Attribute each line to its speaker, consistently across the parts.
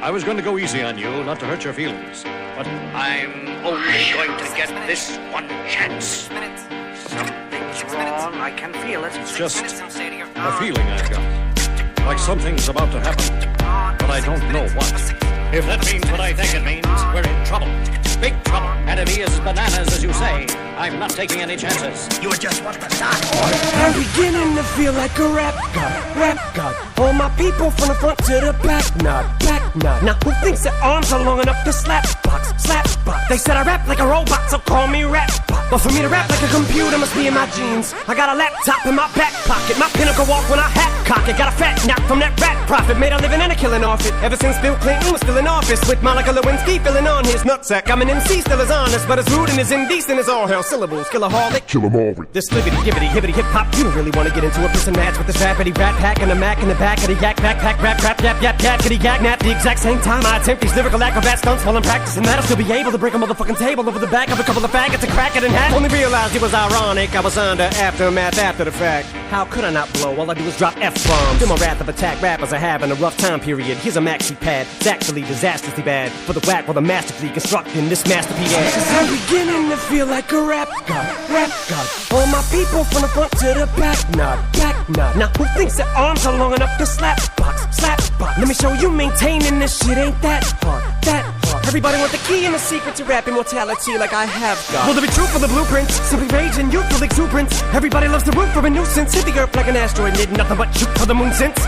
Speaker 1: I was going to go easy on you, not to hurt your feelings. But I'm only going to get this one chance. Something's wrong. I can feel it. It's just a feeling I've got. Like something's about to happen, but I don't know what. If that means what I think it means, we're in trouble. Big trouble. And if he is bananas, as you say, I'm not taking any chances.
Speaker 2: You just want to start.
Speaker 3: I'm beginning to feel like a rap god. All my people from the front to the back nod. Now who thinks their arms are long enough to slap box? They said I rap like a robot, so call me rap bot. But for me to rap like a computer must be in my genes. I got a laptop in my back pocket, my pinnacle walk when I hat cock it. Got a fat knock from that rat profit, made a living and a killing off it. Ever since Bill Clinton was still in office, with Monica Lewinsky filling on his nutsack. I'm an MC, still as honest, but as rude and as indecent as all hell. Syllables, killaholic,
Speaker 4: Kill 'em all with
Speaker 3: this libbity, gibbity, hibbity, hip hop. You don't really want to get into a piss and match with this rappity rat pack and a mac in the back of the yak backpack, rap, yap, kitty yak, nap. The exact same time I attempt these lyrical acrobat stunts while I'm practicing that, I'll still be able to break a motherfucking table over the back of a couple of faggots and crack it in half. Only realized it was ironic, I was under aftermath after the fact. How could I not blow? All I do is drop F-bombs. Feel my wrath of attack rappers are having a rough time period. Here's a maxi pad, it's actually disastrously bad for the whack while the masterfully constructing this masterpiece. I'm beginning to feel like a rap god. All my people from the front to the back nod. Now who thinks their arms are long enough to slap box? Let me show you maintaining this shit ain't that hard. Everybody want the key and the secret to rap immortality like I have got. Will there be truth for the blueprints? Simply rage and youthful exuberance. Everybody loves the root for a nuisance. Hit the earth like an asteroid, did nothing but shoot for the moon since.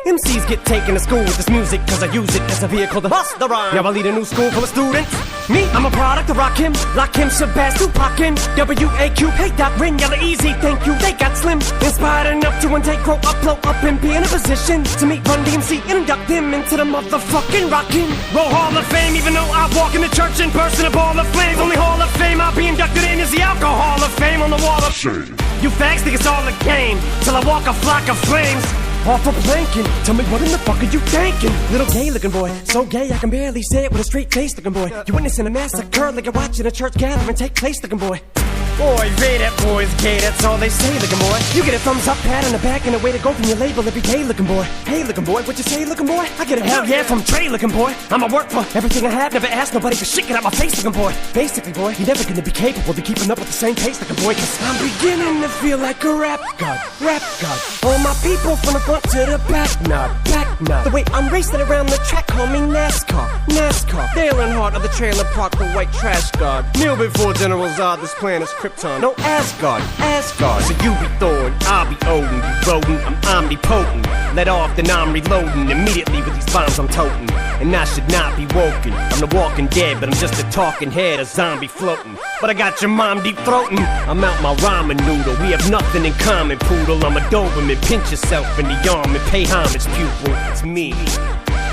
Speaker 3: MCs get taken to school with this music, cause I use it as a vehicle to bust the rhyme. Now I lead a new school full of students. Me, I'm a product of Rakim, Shabazz, Tupac, and W.A.Q. Hey Doc, Ring, Yella Easy, thank you, they got slim. Inspired enough to one day grow up, blow up, and be in a position to meet Run DMC and induct them into the motherfucking Rockin' Roll Hall of Fame. Even though I walk in the church in person, a ball of flames. Only Hall of Fame I'll be inducted in is the Alcohol of Fame on the wall of shame. You fags think it's all a game, till I walk a flock of flames. Off a planking, tell me what in the fuck are you thinking? Little gay looking boy, so gay I can barely say it with a straight face looking boy. You witnessing a massacre like you're watching a church gathering take place looking boy. Boy, Ray, that boy's gay, that's all they say looking boy. You get a thumbs up, pat on the back, and a way to go from your label every day looking boy. Hey looking boy, what you say looking boy? I get a hell yeah from Trey looking boy. I'ma work for everything I have, never ask nobody for shit, get out my face looking boy. Basically boy, you're never gonna be capable of keeping up with the same pace looking boy, cause I'm beginning to feel like a rap god. All my people from the front to the back nod. The way I'm racing around the track, call me NASCAR. Dale Earnhardt of the trailer park, the white trash god. Kneel before General Zod, this planet's Krypton. No Asgard. So you be Thor and I'll be Odin. You rodent, I'm omnipotent. Let off, then I'm reloading. Immediately with these bombs I'm toting. And I should not be woken. I'm the walking dead, but I'm just a talking head, a zombie floating. But I got your mom deep throating. I'm out my ramen noodle. We have nothing in common, poodle. I'm a Doberman. Pinch yourself in the arm and pay homage, pupil. It's me.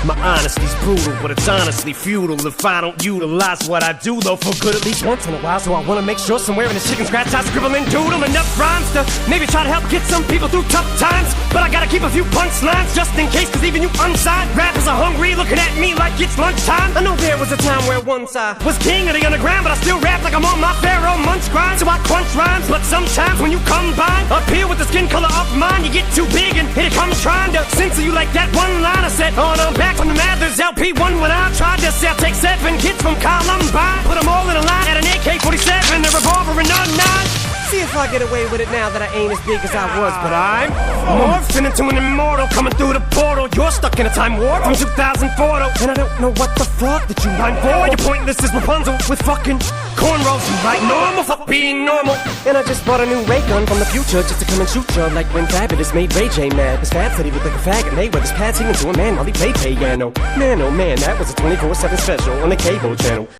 Speaker 3: My honesty's brutal, but it's honestly futile if I don't utilize what I do, though, for good at least once in a while. So I wanna make sure somewhere in the chicken scratch I scribble and doodle enough rhymes to maybe try to help get some people through tough times. But I gotta keep a few punchlines just in case, cause even you unsigned rappers are hungry, looking at me like it's lunchtime. I know there was a time where once I was king of the underground, but I still rap like I'm on my Pharaoh Munch grind. So I crunch rhymes, but sometimes when you combine up here with the skin color of mine, you get too big and here it comes trying to censor you like that one line I said on I'm back from the Mathers LP1 when I tried to sell. Take 7 kids from Columbine, put them all in a line at an AK-47, a revolver and a 9. See if I get away with it now that I ain't as big as I was, but I'm morphing into an immortal coming through the portal. You're stuck in a time warp from 2004 though, and I don't know what the fuck that you rhyme for. You're pointless as Rapunzel with fucking cornrows. You write normal, fuck being normal. And I just bought a new ray gun from the future just to come and shoot you like when Fabulous made Ray J mad. His fat said he looked like a faggot, and they wear his pads singing to a man while he played piano. Man, oh man, that was a 24/7 special on the cable channel.